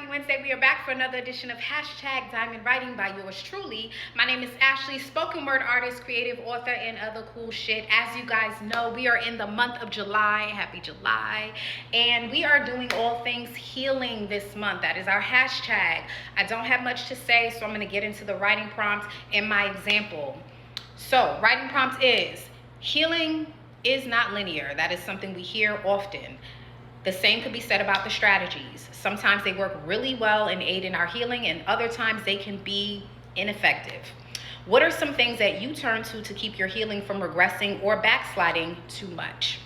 Wednesday. We are back for another edition of Hashtag Diamond Writing by yours truly. My name is Ashley, spoken word artist, creative author, and other cool shit. As you guys know, we are in the month of July. Happy July. And we are doing all things healing this month. That is our hashtag. I don't have much to say, so I'm going to get into the writing prompt and my example. So, writing prompt is, healing is not linear. That is something we hear often. The same could be said about the strategies. Sometimes they work really well and aid in our healing, and other times they can be ineffective. What are some things that you turn to keep your healing from regressing or backsliding too much?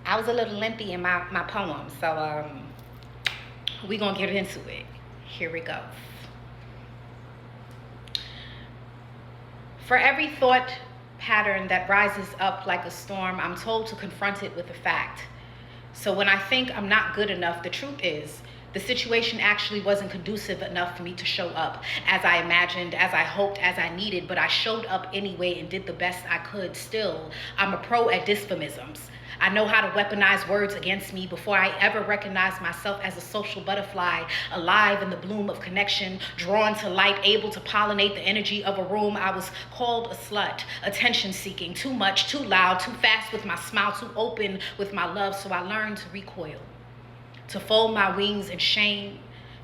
I was a little lengthy in my poem, so we're going to get into it. Here we go. For every thought pattern that rises up like a storm, I'm told to confront it with a fact. So when I think I'm not good enough, the truth is the situation actually wasn't conducive enough for me to show up as I imagined, as I hoped, as I needed, but I showed up anyway and did the best I could. Still, I'm a pro at dysphomisms. I know how to weaponize words against me before I ever recognized myself as a social butterfly, alive in the bloom of connection, drawn to light, able to pollinate the energy of a room. I was called a slut, attention-seeking, too much, too loud, too fast with my smile, too open with my love, so I learned to recoil, to fold my wings in shame,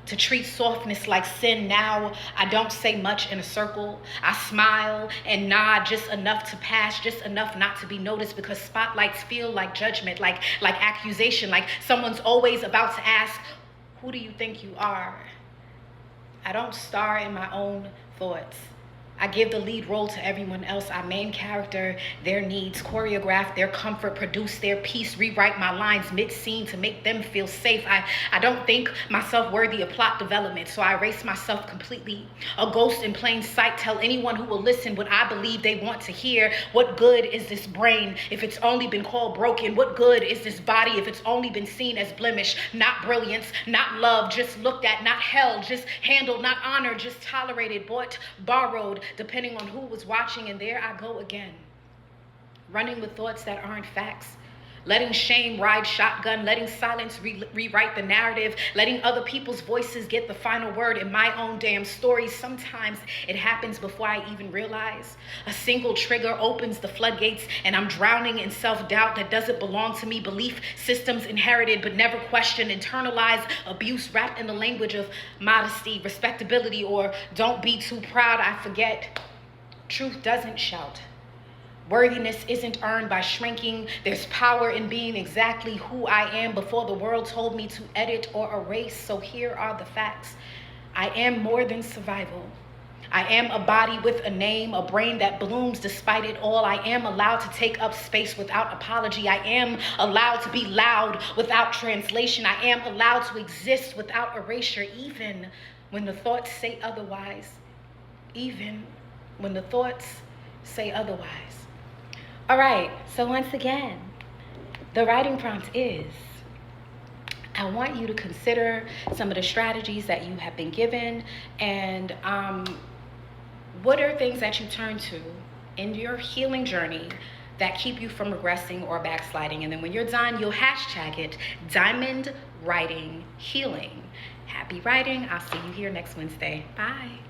to treat softness like sin. Now I don't say much in a circle. I smile and nod just enough to pass, just enough not to be noticed, because spotlights feel like judgment, like accusation, like someone's always about to ask, who do you think you are? I don't star in my own thoughts. I give the lead role to everyone else. I main character their needs, choreograph their comfort, produce their peace, rewrite my lines mid-scene to make them feel safe. I don't think myself worthy of plot development, so I erase myself completely. A ghost in plain sight, tell anyone who will listen what I believe they want to hear. What good is this brain if it's only been called broken? What good is this body if it's only been seen as blemish? Not brilliance, not love, just looked at, not held, just handled, not honored, just tolerated, bought, borrowed, depending on who was watching. And there I go again, running with thoughts that aren't facts, letting shame ride shotgun, letting silence rewrite the narrative, letting other people's voices get the final word in my own damn story. Sometimes it happens before I even realize. A single trigger opens the floodgates and I'm drowning in self-doubt that doesn't belong to me, belief systems inherited but never questioned, internalized abuse wrapped in the language of modesty, respectability, or don't be too proud. I forget. Truth doesn't shout. Worthiness isn't earned by shrinking. There's power in being exactly who I am before the world told me to edit or erase. So here are the facts. I am more than survival. I am a body with a name, a brain that blooms despite it all. I am allowed to take up space without apology. I am allowed to be loud without translation. I am allowed to exist without erasure, even when the thoughts say otherwise. Even when the thoughts say otherwise. All right, so once again, the writing prompt is, I want you to consider some of the strategies that you have been given, and what are things that you turn to in your healing journey that keep you from regressing or backsliding. And then when you're done, you'll hashtag it Diamond Writing Healing. Happy writing. I'll see you here next Wednesday. Bye.